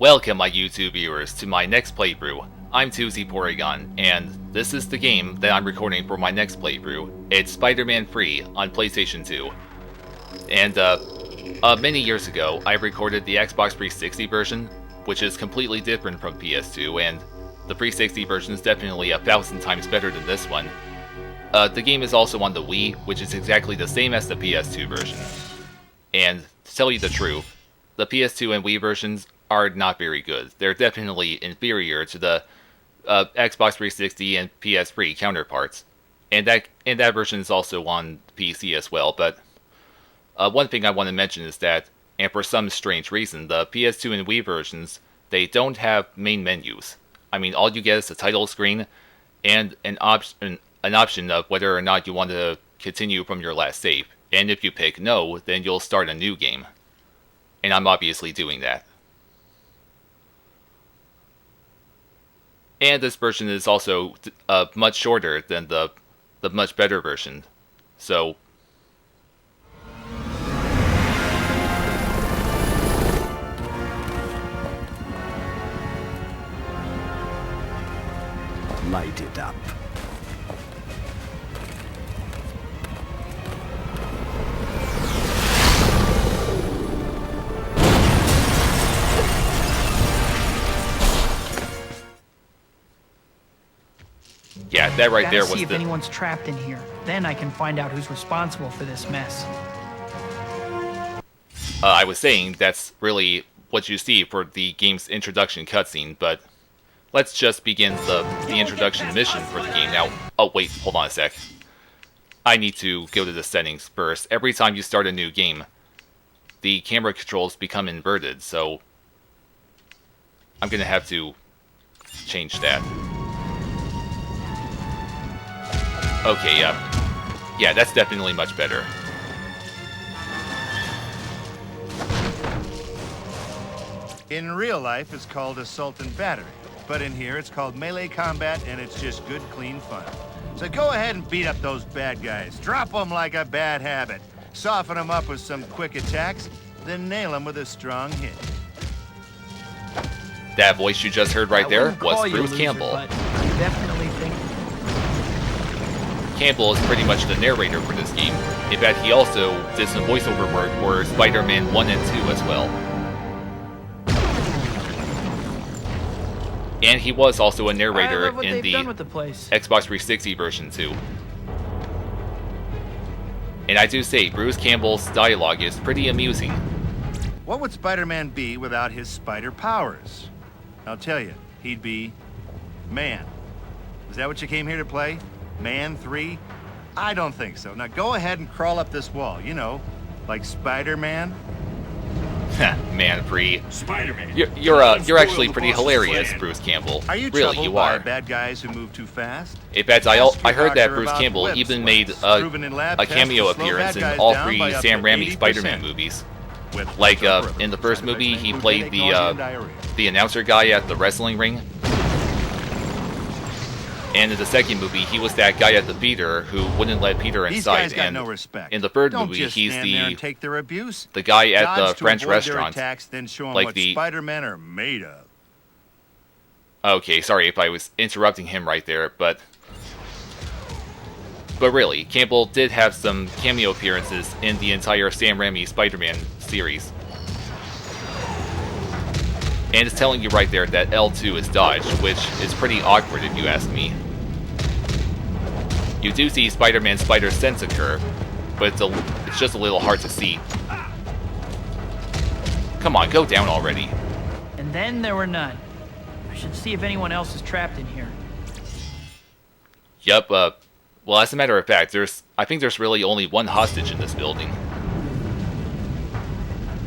Welcome my YouTube viewers to my next playthrough. I'm 2Z Porygon, and this is the game that I'm recording for my next playthrough. It's Spider-Man 3 on PlayStation 2. And many years ago, I recorded the Xbox 360 version, which is completely different from PS2, and the 360 version is definitely 1,000 times better than this one. The game is also on the Wii, which is exactly the same as the PS2 version. And to tell you the truth, the PS2 and Wii versions are not very good. They're definitely inferior to the Xbox 360 and PS3 counterparts. And that version is also on PC as well, but one thing I want to mention is that, and for some strange reason, the PS2 and Wii versions, they don't have main menus. I mean, all you get is a title screen and an option of whether or not you want to continue from your last save. And if you pick no, then you'll start a new game. And I'm obviously doing that. And this version is also much shorter than the much better version. So light it up. yeah, that right there was see if anyone's trapped in here. Then I can find out who's responsible for this mess. I was saying that's really what you see for the game's introduction cutscene, but let's just begin the introduction mission for the game. Now, oh wait, hold on a sec. I need to go to the settings first. Every time you start a new game, the camera controls become inverted, so I'm gonna have to change that. Okay, yeah, that's definitely much better. In real life, it's called assault and battery. But in here, it's called melee combat, and it's just good, clean fun. So go ahead and beat up those bad guys. Drop them like a bad habit. Soften them up with some quick attacks, then nail them with a strong hit. That voice you just heard right there was Bruce Campbell. But I definitely think Campbell is pretty much the narrator for this game. In fact, he also did some voiceover work for Spider-Man 1 and 2 as well. And he was also a narrator in the Xbox 360 version too. And I do say, Bruce Campbell's dialogue is pretty amusing. What would Spider-Man be without his spider powers? I'll tell you, he'd be Man. Is that what you came here to play? Man 3? I don't think so. Now go ahead and crawl up this wall, you know, like Spider-Man. Man 3. Spider-Man. You're actually pretty hilarious, Bruce Campbell. Are you really, you by are. Bad guys who move too fast? In fact, I heard that Bruce Campbell even made a cameo appearance in all 3 Sam Raimi Spider-Man movies. Like in the first movie, he played the announcer guy at the wrestling ring. And in the second movie, he was that guy at the theater who wouldn't let Peter inside. And no respect. in the third movie, he's take their abuse. the guy at the Dodge French to avoid their restaurant. attacks, then show 'em Like what the Spider-Men are made of. Okay, sorry if I was interrupting him right there, but really, Campbell did have some cameo appearances in the entire Sam Raimi Spider-Man series. And it's telling you right there that L2 is dodged, which is pretty awkward if you ask me. You do see Spider-Man's spider sense occur, but it's just a little hard to see. Come on, go down already. And then there were none. I should see if anyone else is trapped in here. Yup, well, as a matter of fact, I think there's really only one hostage in this building.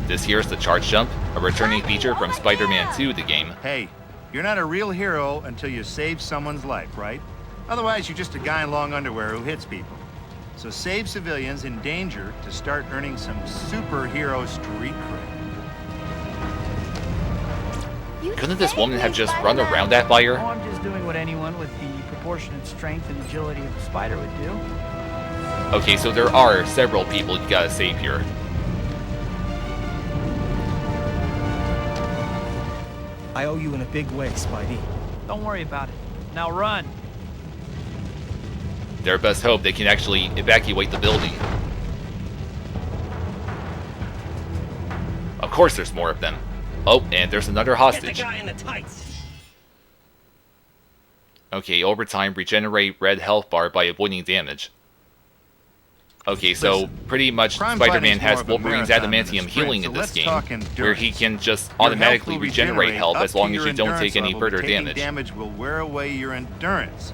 This here's the charge jump, a returning feature from Spider-Man 2, the game. Hey, you're not a real hero until you save someone's life, right? Otherwise, you're just a guy in long underwear who hits people. So save civilians in danger to start earning some superhero street cred. Couldn't this woman have just run around that fire? Oh, I'm just doing what anyone with the proportionate strength and agility of a spider would do. Okay, so there are several people you gotta save here. I owe you in a big way, Spidey. Don't worry about it. Now run. Their best hope they can actually evacuate the building. Of course there's more of them. Oh, and there's another hostage. Get the guy in the tights. Okay, over time, regenerate red health bar by avoiding damage. Okay, so pretty much Spider-Man has Wolverine's adamantium healing in this game, where he can just automatically regenerate health as long as you don't take any further damage. Damage will wear away your endurance.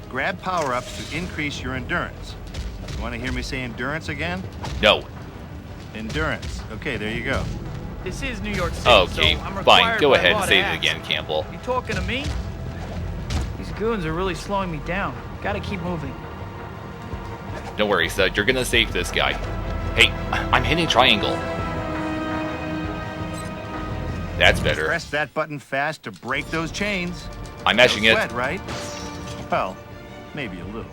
Grab power-ups to increase your endurance. You want to hear me say endurance again? No. Endurance. Okay, there you go. This is New York City, Okay, so I'm fine. required Go by ahead law and to say it act. again, Campbell. You talking to me? These goons are really slowing me down. Gotta keep moving. Don't worry, Sud. You're gonna save this guy. Hey, I'm hitting triangle. That's better. Press that button fast to break those chains. I'm mashing No it. sweat, right? Well, maybe a little.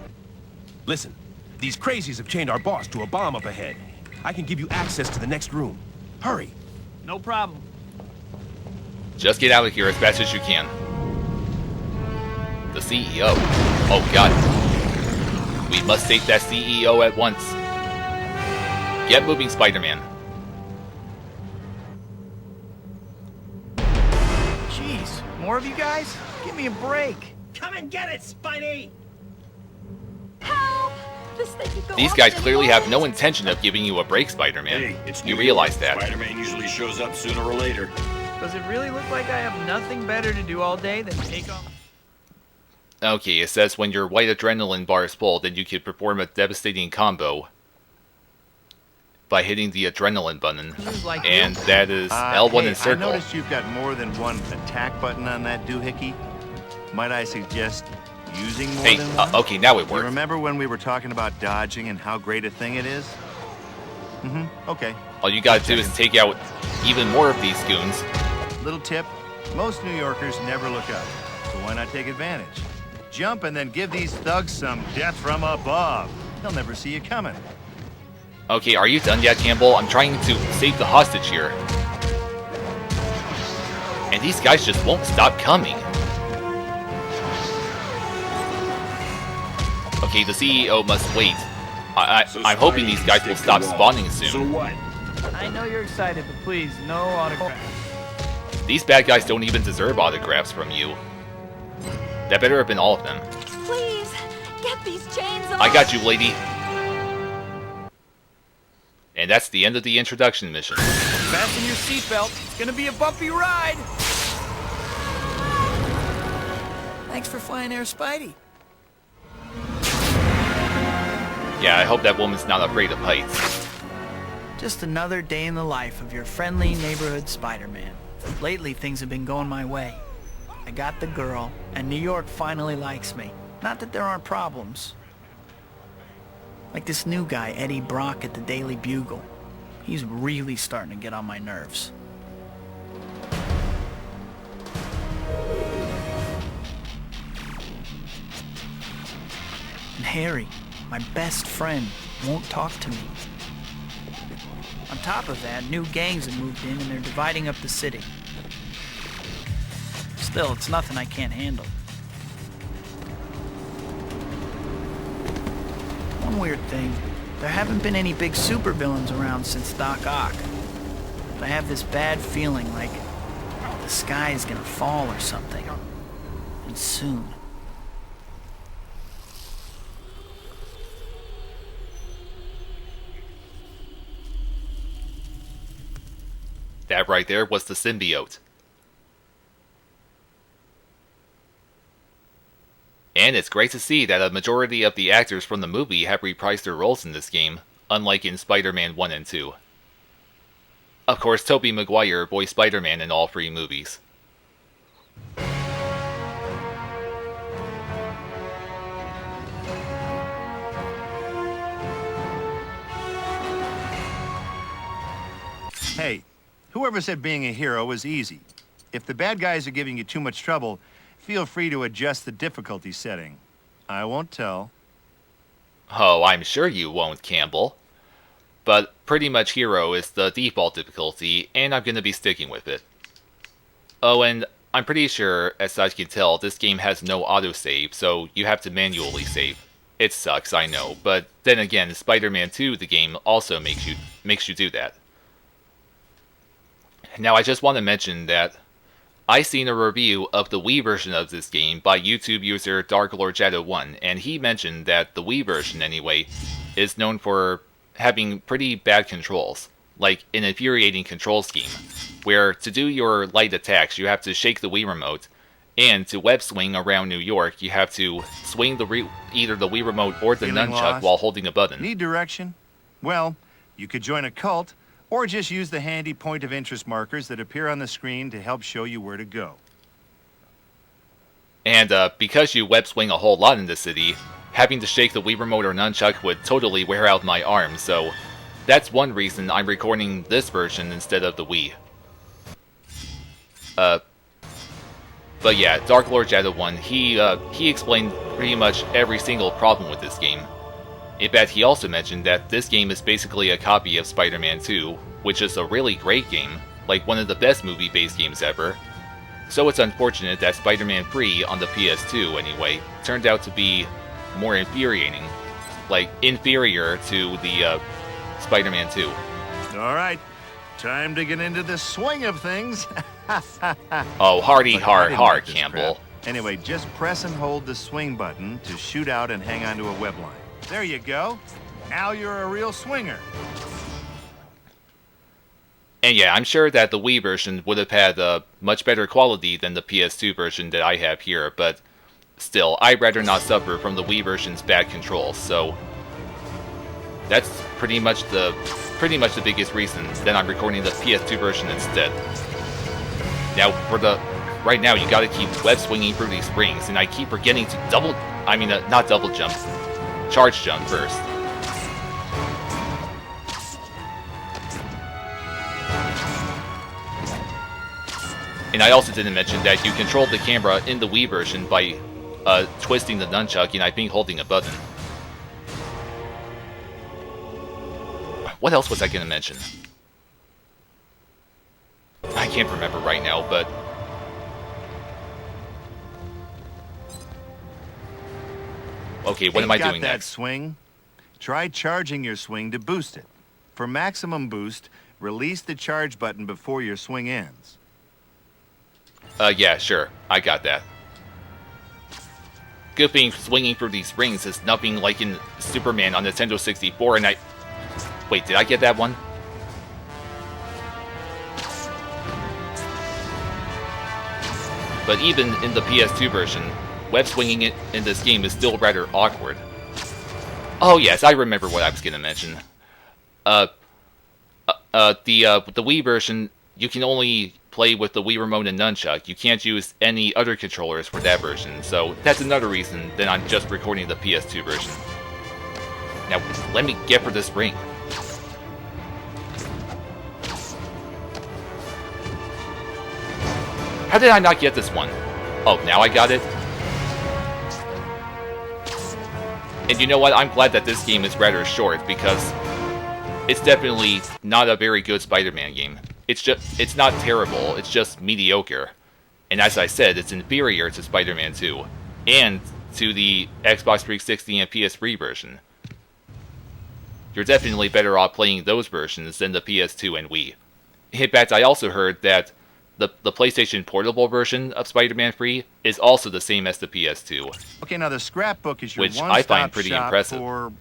Listen, these crazies have chained our boss to a bomb up ahead. I can give you access to the next room. Hurry. No problem. Just get out of here as fast as you can. The CEO. Oh, God. We must save that CEO at once. Get moving, Spider-Man. Jeez, more of you guys? Give me a break. Come and get it, Spidey. Help! This thing could go These off guys any clearly have moment. no intention of giving you a break, Spider-Man. Hey, it's You New realize York. that. Spider-Man usually shows up sooner or later. Does it really look like I have nothing better to do all day than take on... Okay, it says when your white adrenaline bar is full, then you can perform a devastating combo by hitting the adrenaline button. Seems like And you. that is L1 Hey, and circle. I noticed you've got more than one attack button on that doohickey. Might I suggest using more Hey, than one? okay, now it You works. remember when we were talking about dodging and how great a thing it is? Okay. All you gotta do is take out even more of these goons. Little tip, most New Yorkers never look up, so why not take advantage? Jump and then give these thugs some death from above. They'll never see you coming. Okay, are you done yet, Campbell? I'm trying to save the hostage here. And these guys just won't stop coming. Okay, the CEO must wait. I'm hoping these guys will stop spawning So soon. what? I know you're excited, but please, no autographs. These bad guys don't even deserve autographs from you. That better have been all of them. Please, get these chains off. I got you, lady. And that's the end of the introduction mission. Fasten your seatbelt. It's gonna be a bumpy ride. Thanks for flying Air Spidey. Yeah, I hope that woman's not afraid of heights. Just another day in the life of your friendly neighborhood Spider-Man. Lately, things have been going my way. I got the girl, and New York finally likes me. Not that there aren't problems. Like this new guy, Eddie Brock at the Daily Bugle. He's really starting to get on my nerves. And Harry, my best friend, won't talk to me. On top of that, new gangs have moved in and they're dividing up the city. Still, it's nothing I can't handle. One weird thing, there haven't been any big supervillains around since Doc Ock. But I have this bad feeling like the sky is gonna fall or something. And soon. That right there was the symbiote. And it's great to see that a majority of the actors from the movie have reprised their roles in this game, unlike in Spider-Man 1 and 2. Of course, Tobey Maguire voiced Spider-Man in all three movies. Hey, whoever said being a hero was easy. If the bad guys are giving you too much trouble, feel free to adjust the difficulty setting. I won't tell. Oh, I'm sure you won't, Campbell. But pretty much Hero is the default difficulty, and I'm gonna be sticking with it. Oh, and I'm pretty sure, as I can tell, this game has no autosave, so you have to manually save. It sucks, I know, but then again, Spider-Man 2, the game, also makes you do that. Now, I just want to mention that I seen a review of the Wii version of this game by YouTube user DarkLordShadow1, and he mentioned that the Wii version, anyway, is known for having pretty bad controls, like an infuriating control scheme, where to do your light attacks, you have to shake the Wii remote, and to web swing around New York, you have to swing either the Wii remote or the Feeling nunchuck lost? while holding a button. Need direction? Well, you could join a cult, or just use the handy point of interest markers that appear on the screen to help show you where to go. And because you web swing a whole lot in the city, having to shake the Wii remote or nunchuck would totally wear out my arms, so that's one reason I'm recording this version instead of the Wii. But yeah, Dark Lord Shadow 1, he explained pretty much every single problem with this game. In fact, he also mentioned that this game is basically a copy of Spider-Man 2, which is a really great game, like one of the best movie-based games ever. So it's unfortunate that Spider-Man 3, on the PS2 anyway, turned out to be more infuriating. Like, inferior to the Spider-Man 2. All right, time to get into the swing of things. Oh, hardy Look, I hard, didn't hard, make this Campbell. crap. Anyway, just press and hold the swing button to shoot out and hang onto a web line. There you go. Now you're a real swinger. And yeah, I'm sure that the Wii version would have had a much better quality than the PS2 version that I have here, but still, I'd rather not suffer from the Wii version's bad controls, so that's pretty much the biggest reason that I'm recording the PS2 version instead. Now, right now, you gotta keep web swinging through these rings, and I keep forgetting to not double jump, charge jump first. And I also didn't mention that you control the camera in the Wii version by twisting the nunchuck and I think holding a button. What else was I gonna mention? I can't remember right now, but okay, what am I doing that next? Swing? Try charging your swing to boost it. For maximum boost, release the charge button before your swing ends. Yeah, sure. I got that. Good thing swinging through these rings is nothing like in Superman on Nintendo 64, and wait, did I get that one? But even in the PS2 version, web swinging it in this game is still rather awkward. Oh yes, I remember what I was gonna mention. The Wii version, you can only play with the Wii Remote and Nunchuck. You can't use any other controllers for that version, so that's another reason that I'm just recording the PS2 version. Now, let me get for this ring. How did I not get this one? Oh, now I got it? And you know what? I'm glad that this game is rather short, because it's definitely not a very good Spider-Man game. It's not terrible, it's just mediocre. And as I said, it's inferior to Spider-Man 2, and to the Xbox 360 and PS3 version. You're definitely better off playing those versions than the PS2 and Wii. In fact, I also heard that the PlayStation Portable version of Spider-Man 3 is also the same as the PS2. Okay, now the scrapbook is your Which I one-stop find pretty shop impressive. for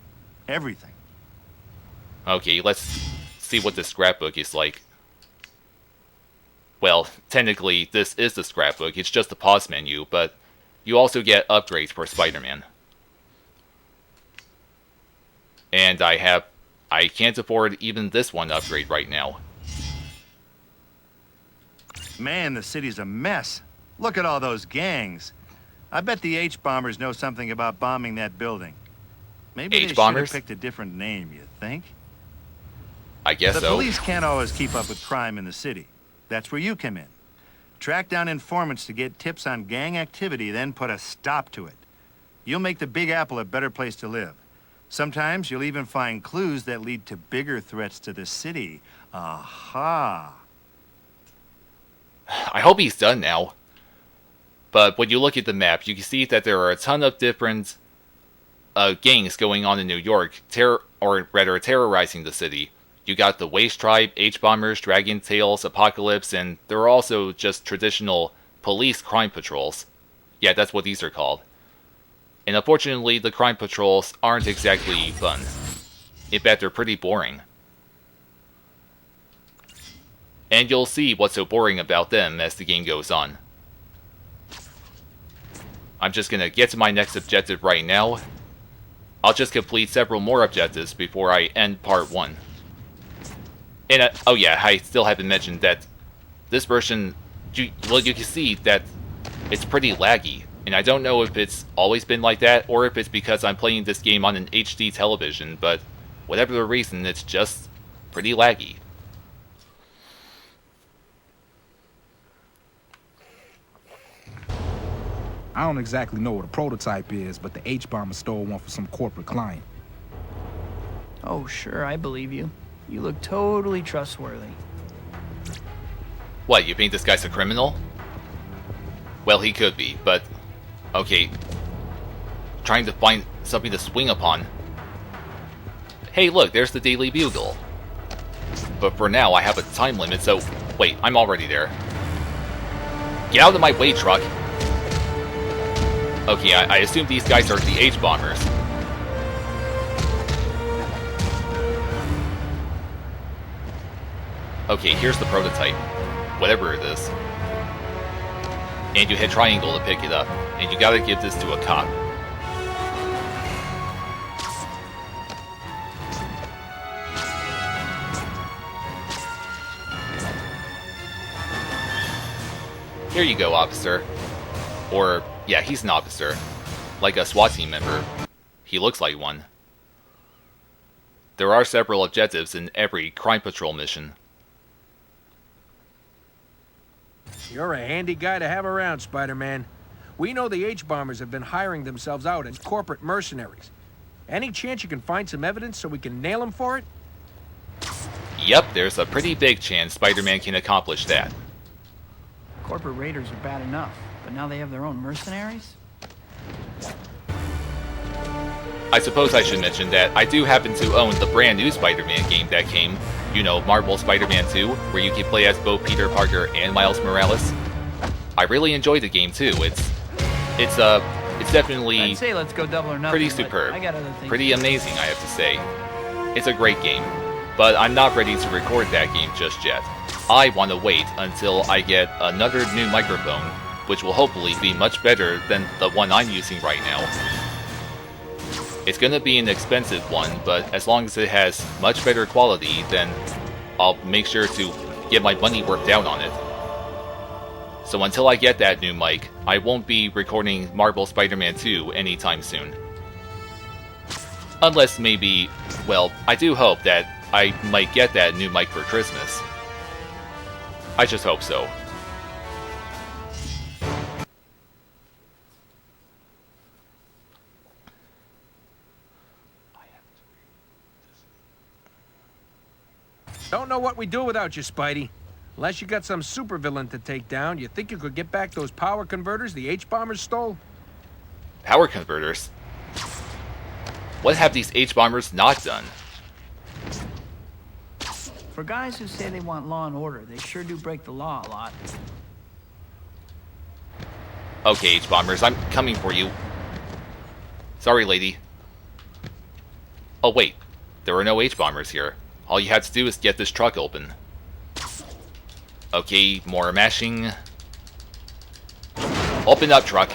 everything. Okay, let's see what the scrapbook is like. Well, technically, this is the scrapbook, it's just the pause menu, but you also get upgrades for Spider-Man. And I can't afford even this one upgrade right now. Man, the city's a mess. Look at all those gangs. I bet the H-bombers know something about bombing that building. Maybe they should H-bombers? have picked a different name, you think? I guess The so. police can't always keep up with crime in the city. That's where you come in. Track down informants to get tips on gang activity, then put a stop to it. You'll make the Big Apple a better place to live. Sometimes you'll even find clues that lead to bigger threats to the city. Aha! I hope he's done now. But when you look at the map, you can see that there are a ton of different gangs going on in New York, terrorizing the city. You got the Waste Tribe, H-Bombers, Dragon Tails, Apocalypse, and there are also just traditional police crime patrols. Yeah, that's what these are called. And unfortunately, the crime patrols aren't exactly fun. In fact, they're pretty boring. And you'll see what's so boring about them as the game goes on. I'm just gonna get to my next objective right now. I'll just complete several more objectives before I end part 1. And, oh yeah, I still haven't mentioned that this version, you can see that it's pretty laggy. And I don't know if it's always been like that, or if it's because I'm playing this game on an HD television, but whatever the reason, it's just pretty laggy. I don't exactly know what a prototype is, but the H-Bomber stole one for some corporate client. Oh, sure, I believe you. You look totally trustworthy. What, you think this guy's a criminal? Well, he could be, but... okay. Trying to find something to swing upon. Hey, look, there's the Daily Bugle. But for now, I have a time limit, so... wait, I'm already there. Get out of my way, truck! Okay, I assume these guys are the H-Bombers. Okay, here's the prototype. Whatever it is. And you hit triangle to pick it up. And you gotta give this to a cop. Here you go, officer. Or, yeah, he's an officer. Like a SWAT team member. He looks like one. There are several objectives in every crime patrol mission. You're a handy guy to have around, Spider-Man. We know the H-Bombers have been hiring themselves out as corporate mercenaries. Any chance you can find some evidence so we can nail them for it? Yep, there's a pretty big chance Spider-Man can accomplish that. Corporate raiders are bad enough, but now they have their own mercenaries? I suppose I should mention that I do happen to own the brand new Spider-Man game that came. You know, Marvel Spider-Man 2, where you can play as both Peter Parker and Miles Morales. I really enjoyed the game too. It's definitely I'd say let's go double or nothing, pretty superb. I got other things. Pretty amazing, I have to say. It's a great game, but I'm not ready to record that game just yet. I want to wait until I get another new microphone, which will hopefully be much better than the one I'm using right now. It's gonna be an expensive one, but as long as it has much better quality, then I'll make sure to get my money worked out on it. So until I get that new mic, I won't be recording Marvel Spider-Man 2 anytime soon. Unless maybe, well, I do hope that I might get that new mic for Christmas. I just hope so. Don't know what we do without you, Spidey. Unless you got some supervillain to take down, you think you could get back those power converters the H-Bombers stole? Power converters? What have these H-Bombers not done? For guys who say they want law and order, they sure do break the law a lot. Okay, H-Bombers, I'm coming for you. Sorry, lady. Oh, wait. There are no H-Bombers here. All you had to do is get this truck open. Okay, more mashing. Open up, truck.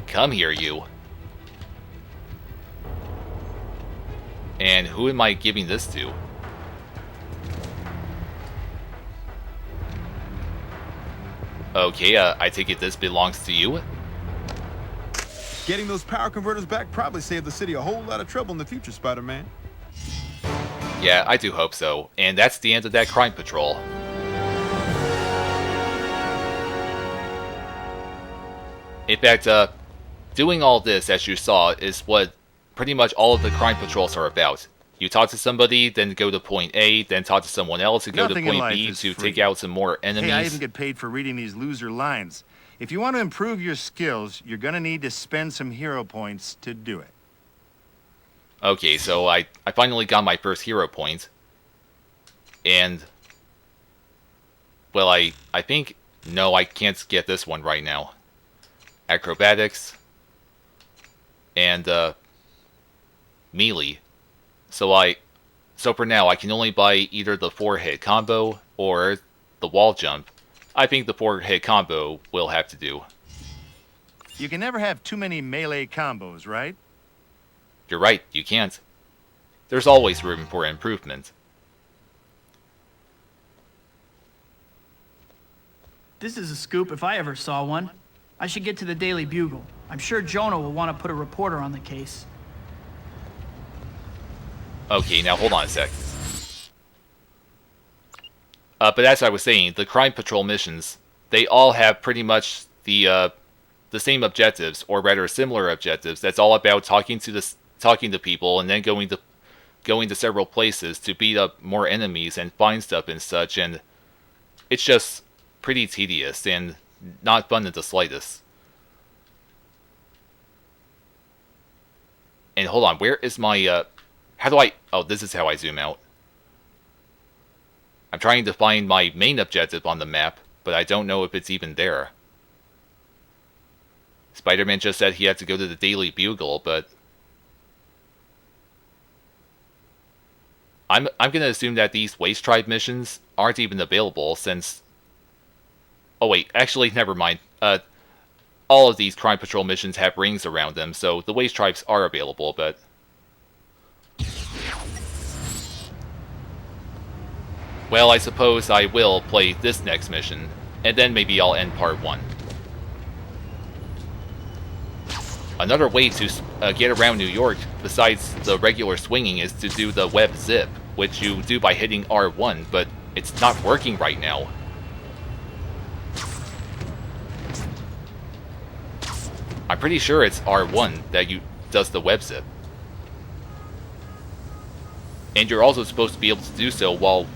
Come here, you. And who am I giving this to? Okay, I take it this belongs to you? Getting those power converters back probably saved the city a whole lot of trouble in the future, Spider-Man. Yeah, I do hope so. And that's the end of that crime patrol. In fact, doing all this, as you saw, is what pretty much all of the crime patrols are about. You talk to somebody, then go to point A, then talk to someone else to go to Nothing in point life B is to free. take out some more enemies. Hey, I even get paid for reading these loser lines. If you want to improve your skills, you're gonna need to spend some hero points to do it. Okay, so I finally got my first hero point. And... well, I think... no, I can't get this one right now. Acrobatics. And, melee. So for now, I can only buy either the 4-hit combo or the wall jump. I think the 4-hit combo will have to do. You can never have too many melee combos, right? You're right, you can't. There's always room for improvement. This is a scoop if I ever saw one. I should get to the Daily Bugle. I'm sure Jonah will want to put a reporter on the case. Okay, now hold on a sec. But as I was saying, the Crime Patrol missions, they all have pretty much the same objectives, or rather similar objectives. That's all about talking to people and then going to several places to beat up more enemies and find stuff and such, and it's just pretty tedious and not fun in the slightest. And hold on, where is my how do I... oh, this is how I zoom out. I'm trying to find my main objective on the map, but I don't know if it's even there. Spider-Man just said he had to go to the Daily Bugle, but... I'm gonna assume that these Waste Tribe missions aren't even available since... oh wait, actually, never mind. All of these Crime Patrol missions have rings around them, so the Waste Tribes are available, but... well, I suppose I will play this next mission, and then maybe I'll end part 1. Another way to get around New York, besides the regular swinging, is to do the web zip, which you do by hitting R1, but it's not working right now. I'm pretty sure it's R1 that does the web zip. And you're also supposed to be able to do so while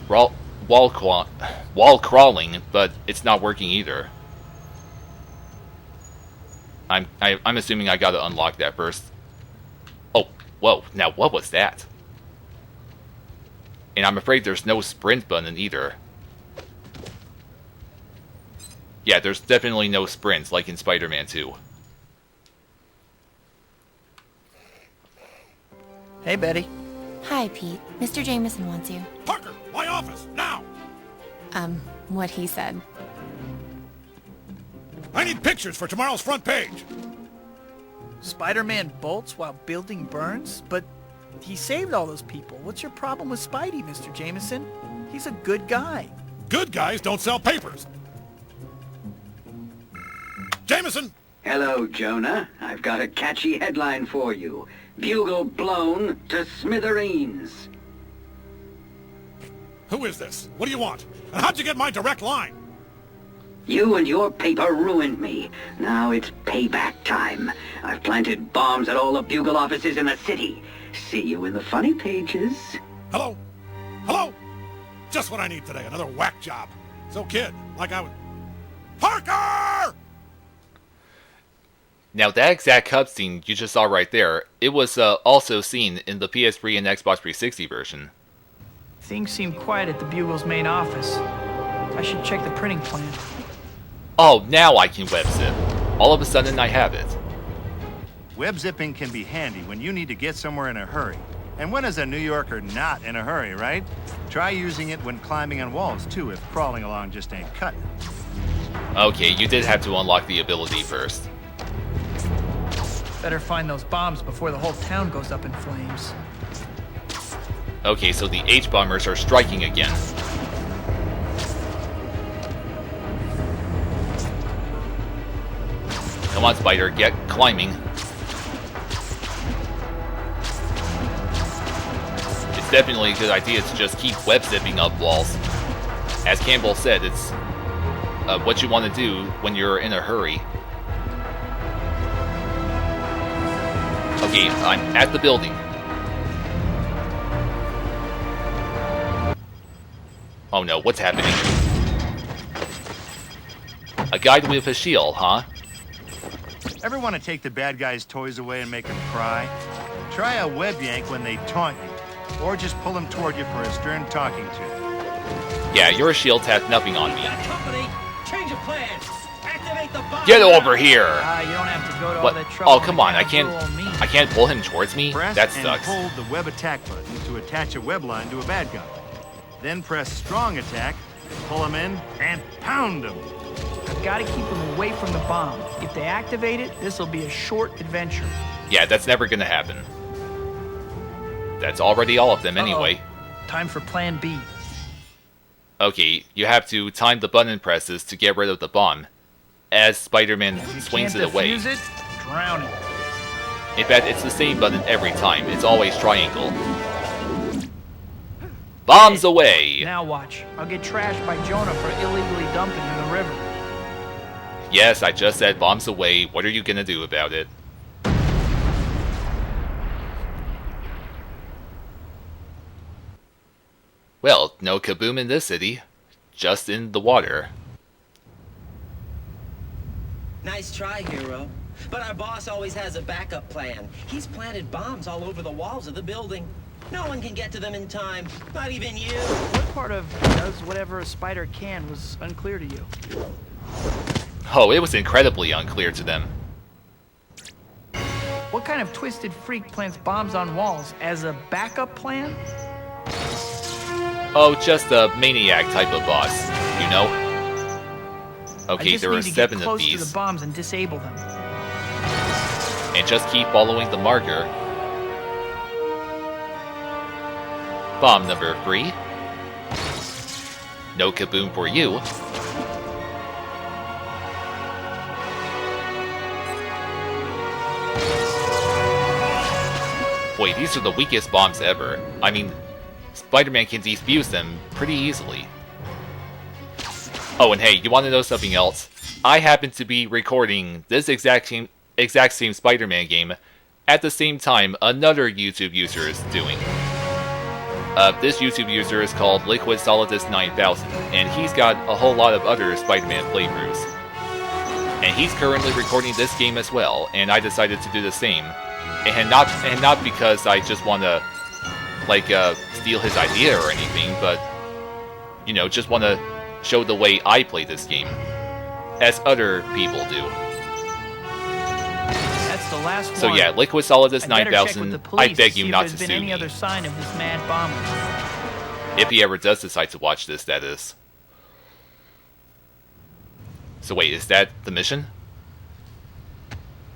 crawling, but it's not working either. I'm assuming I gotta unlock that first. Oh, whoa, now what was that? And I'm afraid there's no sprint button either. Yeah, there's definitely no sprints like in Spider-Man 2. Hey, Betty. Hi, Pete. Mr. Jameson wants you. Parker, my office, now! What he said. I need pictures for tomorrow's front page. Spider-Man bolts while building burns? But he saved all those people. What's your problem with Spidey, Mr. Jameson? He's a good guy. Good guys don't sell papers. Jameson! Hello, Jonah. I've got a catchy headline for you. Bugle blown to smithereens. Who is this? What do you want? And how'd you get my direct line? You and your paper ruined me. Now it's payback time. I've planted bombs at all the Bugle offices in the city. See you in the funny pages. Hello? Hello? Just what I need today, another whack job. So kid, like I was... Parker! Now that exact cutscene you just saw right there, it was also seen in the PS3 and Xbox 360 version. Things seem quiet at the Bugle's main office. I should check the printing plant. Oh, now I can web zip. All of a sudden I have it. Web zipping can be handy when you need to get somewhere in a hurry. And when is a New Yorker not in a hurry, right? Try using it when climbing on walls, too, if crawling along just ain't cutting. Okay, you did have to unlock the ability first. Better find those bombs before the whole town goes up in flames. Okay, so the H-bombers are striking again. Come on, Spider, get climbing. It's definitely a good idea to just keep web-zipping up walls. As Campbell said, it's what you want to do when you're in a hurry. Okay, I'm at the building. Oh no, what's happening? A guy with a shield, huh? Ever want to take the bad guys' toys away and make them cry? Try a web yank when they taunt you, or just pull them toward you for a stern talking to. Yeah, your shield has nothing on me. Bad company. Change of plans. Activate the bomb. Get over here! You don't have to go to What? all that trouble. Oh, come on, I to can't... fool me. I can't pull him towards me? Press That and sucks. hold the web attack button to attach a web line to a bad guy. Then press strong attack, pull him in, and pound him. I've got to keep them away from the bomb. If they activate it, this will be a short adventure. Yeah, that's never gonna happen. That's already all of them anyway. Time for plan B. Okay, you have to time the button presses to get rid of the bomb, as Spider-Man If you swings can't it away. defuse it, drown it. In fact, it's the same button every time. It's always triangle. Bombs away! Now watch. I'll get trashed by Jonah for illegally dumping in the river. Yes, I just said bombs away. What are you gonna do about it? Well, no kaboom in this city. Just in the water. Nice try, hero. But our boss always has a backup plan. He's planted bombs all over the walls of the building. No one can get to them in time. Not even you. What part of does whatever a spider can was unclear to you? Oh, it was incredibly unclear to them. What kind of twisted freak plants bombs on walls as a backup plan? Oh, just a maniac type of boss, you know? Okay, there are 7 of to these. the bombs and disable them. And just keep following the marker. Bomb number 3. No kaboom for you. Boy, these are the weakest bombs ever. I mean, Spider-Man can defuse them pretty easily. Oh, and hey, you want to know something else? I happen to be recording this exact same Spider-Man game at the same time another YouTube user is doing. This YouTube user is called Liquid Solidus 9000, and he's got a whole lot of other Spider-Man playthroughs. And he's currently recording this game as well, and I decided to do the same. And not because I just want to, like, steal his idea or anything, but, you know, just want to show the way I play this game, as other people do. That's the last one. So yeah, Liquid Solidus I'd better check with 9000, the police I beg to you see not if to there's been sue any me. other sign of this mad bomber. If he ever does decide to watch this, that is. So wait, is that the mission?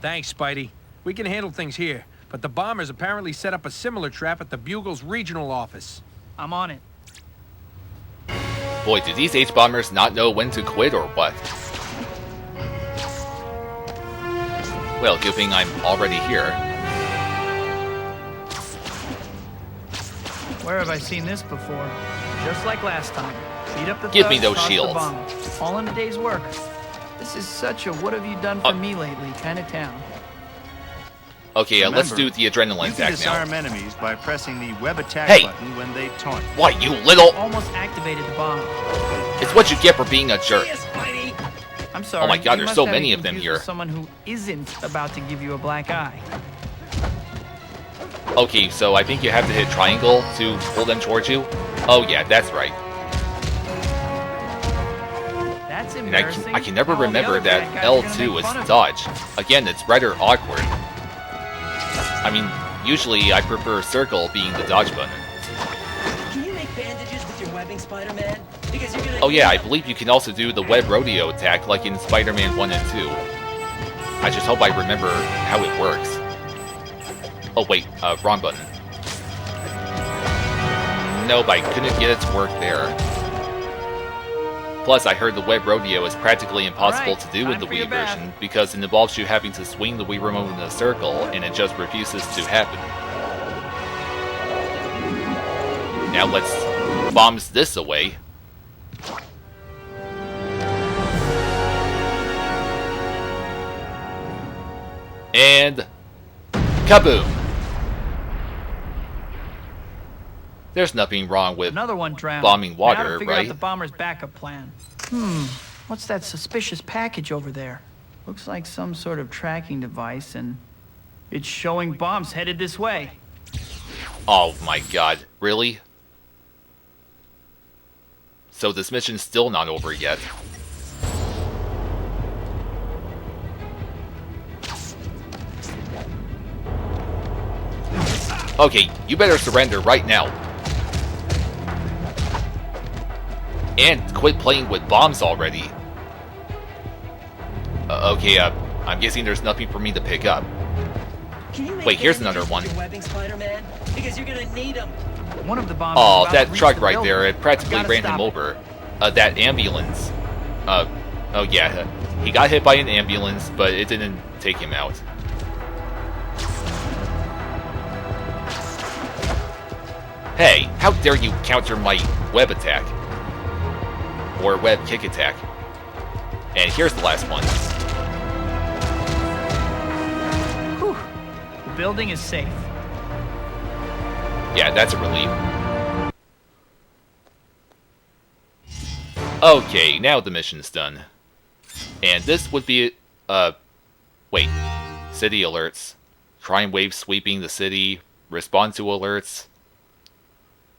Thanks, Spidey. We can handle things here, but the bombers apparently set up a similar trap at the Bugle's regional office. I'm on it. Boy, do these H-bombers not know when to quit or what? Well, good thing I'm already here. Where have I seen this before? Just like last time. Beat up the Give me thugs, those toss the shields. bomb. All in a day's work. This is such a what have you done for me lately kind of town. Okay, let's Remember, do the adrenaline You can attack disarm now. enemies by pressing the web attack Hey! button when they taunt. What, you little... Almost activated the bomb. It's what you get for being a jerk. Yes, Spidey. I'm sorry. Oh my God, you there's must so have many me of them confused here. with someone who isn't about to give you a black eye. Okay, so I think you have to hit triangle to pull them towards you. Oh yeah, that's right. That's And embarrassing. I can never All the remember other that bad guys are gonna L2 make is fun of dodge. Again, it's rather awkward. I mean, usually I prefer circle being the dodge button. Can you make bandages with your webbing, Spider-Man? Because you're gonna. Oh yeah, I believe you can also do the web rodeo attack like in Spider-Man 1 and 2. I just hope I remember how it works. Oh wait, wrong button. Nope, I couldn't get it to work there. Plus, I heard the web rodeo is practically impossible Alright, to do with time the for your Wii bath. version because it involves you having to swing the Wii remote in a circle and it just refuses to happen. Now let's bombs this away. And kaboom! There's nothing wrong with Another one drowned. bombing Now water, to figure right? out the bomber's backup plan. What's that suspicious package over there? Looks like some sort of tracking device, and it's showing bombs headed this way. Oh my god, really? So this mission's still not over yet. Okay, you better surrender right now. And quit playing with bombs already. Okay, I'm guessing there's nothing for me to pick up. Wait, here's another one. Webbing, Spider-Man, because you're gonna need them. One of the bombs. Oh, that truck right there, it practically ran him over. That ambulance. Oh yeah, he got hit by an ambulance, but it didn't take him out. Hey, how dare you counter my web attack? Or web kick attack. And here's the last one. Whew. The building is safe. Yeah, that's a relief. Okay, now the mission's done. And this would be... wait. City alerts. Crime wave sweeping the city. Respond to alerts.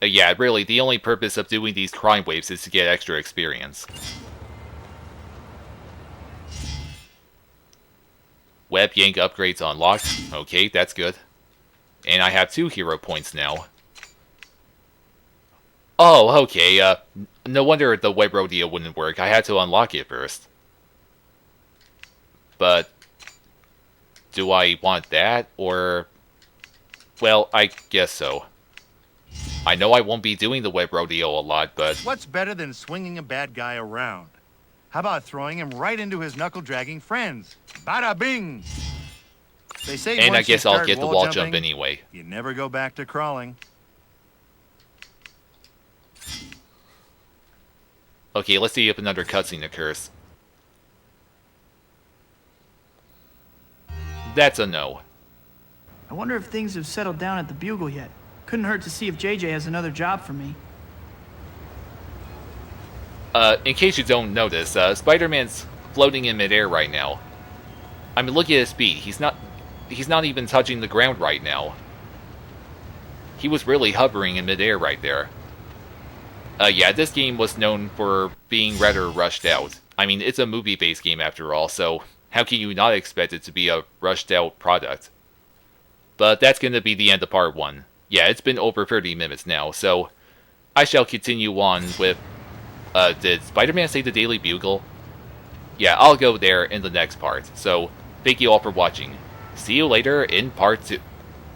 Yeah, really, the only purpose of doing these crime waves is to get extra experience. Web yank upgrades unlocked. Okay, that's good. And I have 2 hero points now. Oh, okay, no wonder the web rodeo wouldn't work. I had to unlock it first. But... do I want that, or... well, I guess so. I know I won't be doing the web rodeo a lot, but... what's better than swinging a bad guy around? How about throwing him right into his knuckle-dragging friends? Bada bing! They say and I once you guess I'll start get the wall wall jumping, jump anyway. you never go back to crawling. Okay, let's see if another cutscene occurs. That's a no. I wonder if things have settled down at the Bugle yet. Couldn't hurt to see if JJ has another job for me. In case you don't notice, Spider-Man's floating in midair right now. I mean, look at his speed. He's not even touching the ground right now. He was really hovering in midair right there. Yeah, this game was known for being rather rushed out. I mean, it's a movie-based game after all, so how can you not expect it to be a rushed-out product? But that's going to be the end of part 1. Yeah, it's been over 30 minutes now, so I shall continue on with... did Spider-Man say the Daily Bugle? Yeah, I'll go there in the next part, so thank you all for watching. See you later in part 2.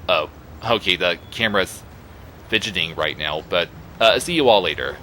Oh, okay, the camera's fidgeting right now, but see you all later.